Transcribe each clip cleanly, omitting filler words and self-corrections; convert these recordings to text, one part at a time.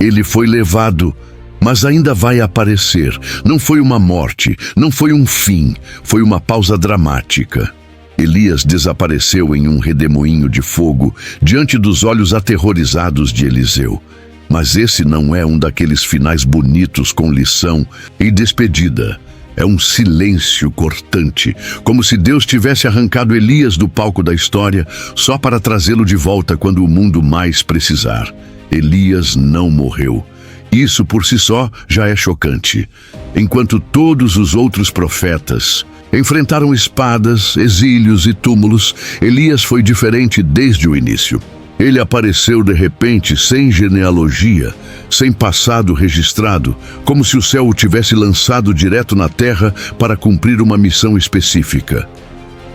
Ele foi levado, mas ainda vai aparecer. Não foi uma morte, não foi um fim, foi uma pausa dramática. Elias desapareceu em um redemoinho de fogo diante dos olhos aterrorizados de Eliseu. Mas esse não é um daqueles finais bonitos com lição e despedida. É um silêncio cortante, como se Deus tivesse arrancado Elias do palco da história só para trazê-lo de volta quando o mundo mais precisar. Elias não morreu. Isso por si só já é chocante. Enquanto todos os outros profetas enfrentaram espadas, exílios e túmulos, Elias foi diferente desde o início. Ele apareceu de repente, sem genealogia, sem passado registrado, como se o céu o tivesse lançado direto na terra para cumprir uma missão específica.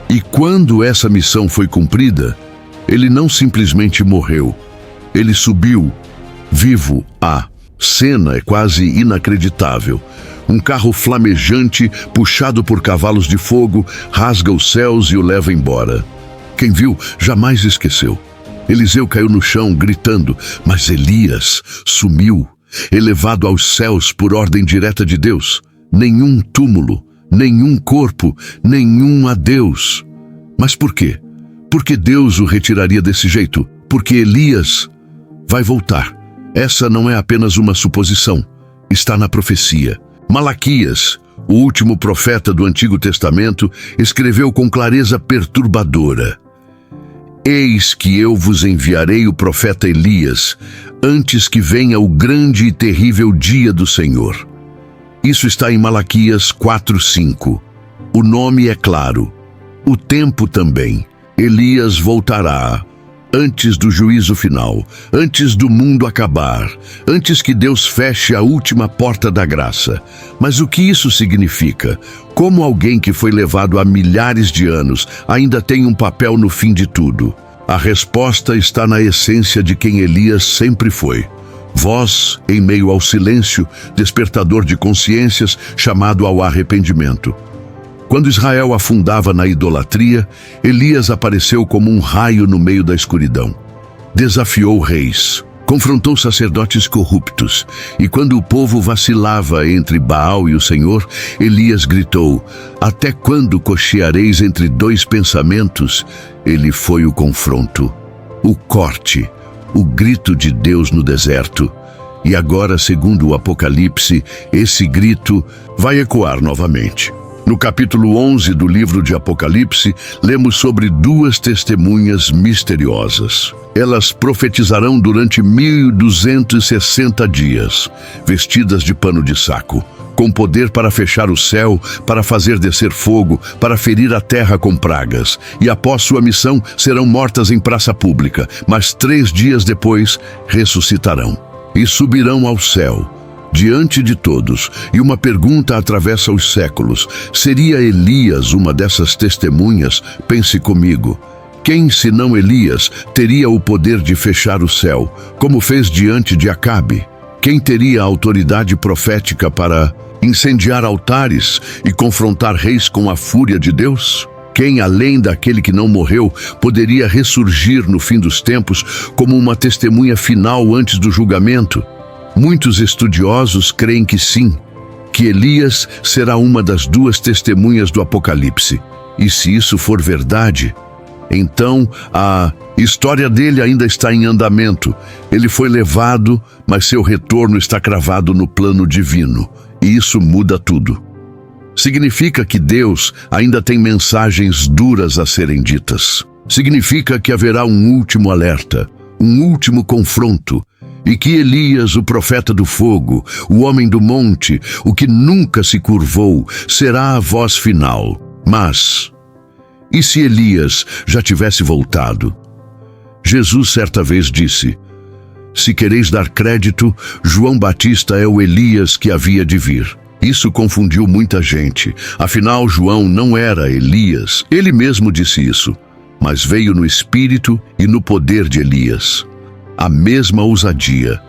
E quando essa missão foi cumprida, ele não simplesmente morreu. Ele subiu, vivo. A cena é quase inacreditável. Um carro flamejante, puxado por cavalos de fogo, rasga os céus e o leva embora. Quem viu jamais esqueceu. Eliseu caiu no chão, gritando, mas Elias sumiu, elevado aos céus por ordem direta de Deus. Nenhum túmulo, nenhum corpo, nenhum adeus. Mas por quê? Por que Deus o retiraria desse jeito? Porque Elias vai voltar. Essa não é apenas uma suposição, está na profecia. Malaquias, o último profeta do Antigo Testamento, escreveu com clareza perturbadora: Eis que eu vos enviarei o profeta Elias, antes que venha o grande e terrível dia do Senhor. Isso está em Malaquias 4:5. O nome é claro. O tempo também. Elias voltará antes do juízo final, antes do mundo acabar, antes que Deus feche a última porta da graça. Mas o que isso significa? Como alguém que foi levado há milhares de anos ainda tem um papel no fim de tudo? A resposta está na essência de quem Elias sempre foi. Voz em meio ao silêncio, despertador de consciências, chamado ao arrependimento. Quando Israel afundava na idolatria, Elias apareceu como um raio no meio da escuridão. Desafiou reis, confrontou sacerdotes corruptos, e quando o povo vacilava entre Baal e o Senhor, Elias gritou: até quando cocheareis entre dois pensamentos? Ele foi o confronto, o corte, o grito de Deus no deserto. E agora, segundo o Apocalipse, esse grito vai ecoar novamente. No capítulo 11 do livro de Apocalipse, lemos sobre duas testemunhas misteriosas. Elas profetizarão durante 1260 dias, vestidas de pano de saco, com poder para fechar o céu, para fazer descer fogo, para ferir a terra com pragas. E após sua missão, serão mortas em praça pública, mas 3 dias depois ressuscitarão e subirão ao céu, diante de todos. E uma pergunta atravessa os séculos: seria Elias uma dessas testemunhas? Pense comigo. Quem, senão Elias, teria o poder de fechar o céu, como fez diante de Acabe? Quem teria a autoridade profética para incendiar altares e confrontar reis com a fúria de Deus? Quem, além daquele que não morreu, poderia ressurgir no fim dos tempos como uma testemunha final antes do julgamento? Muitos estudiosos creem que sim, que Elias será uma das duas testemunhas do Apocalipse. E se isso for verdade, então a história dele ainda está em andamento. Ele foi levado, mas seu retorno está cravado no plano divino. E isso muda tudo. Significa que Deus ainda tem mensagens duras a serem ditas. Significa que haverá um último alerta, um último confronto, e que Elias, o profeta do fogo, o homem do monte, o que nunca se curvou, será a voz final. Mas, e se Elias já tivesse voltado? Jesus certa vez disse: se quereis dar crédito, João Batista é o Elias que havia de vir. Isso confundiu muita gente. Afinal, João não era Elias. Ele mesmo disse isso, mas veio no espírito e no poder de Elias. A mesma ousadia,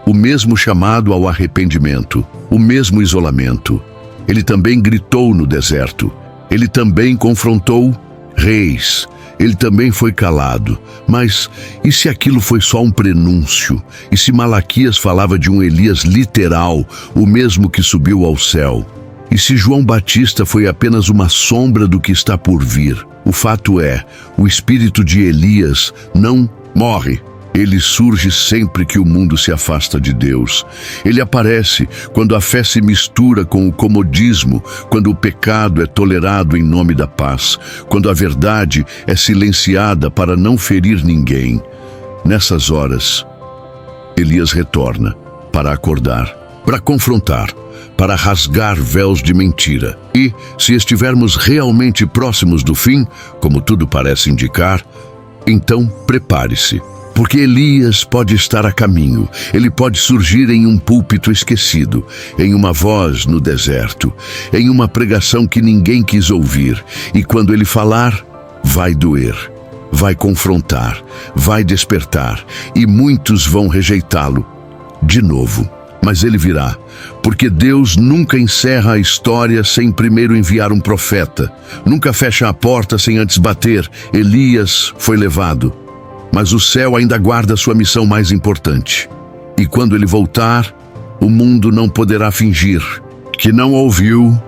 o mesmo chamado ao arrependimento, o mesmo isolamento. Ele também gritou no deserto. Ele também confrontou reis. Ele também foi calado. Mas e se aquilo foi só um prenúncio? E se Malaquias falava de um Elias literal, o mesmo que subiu ao céu? E se João Batista foi apenas uma sombra do que está por vir? O fato é, o espírito de Elias não morre. Ele surge sempre que o mundo se afasta de Deus. Ele aparece quando a fé se mistura com o comodismo, quando o pecado é tolerado em nome da paz, quando a verdade é silenciada para não ferir ninguém. Nessas horas, Elias retorna para acordar, para confrontar, para rasgar véus de mentira. E, se estivermos realmente próximos do fim, como tudo parece indicar, então prepare-se. Porque Elias pode estar a caminho, ele pode surgir em um púlpito esquecido, em uma voz no deserto, em uma pregação que ninguém quis ouvir, e quando ele falar, vai doer, vai confrontar, vai despertar, e muitos vão rejeitá-lo de novo. Mas ele virá, porque Deus nunca encerra a história sem primeiro enviar um profeta, nunca fecha a porta sem antes bater. Elias foi levado, mas o céu ainda guarda sua missão mais importante. E quando ele voltar, o mundo não poderá fingir que não ouviu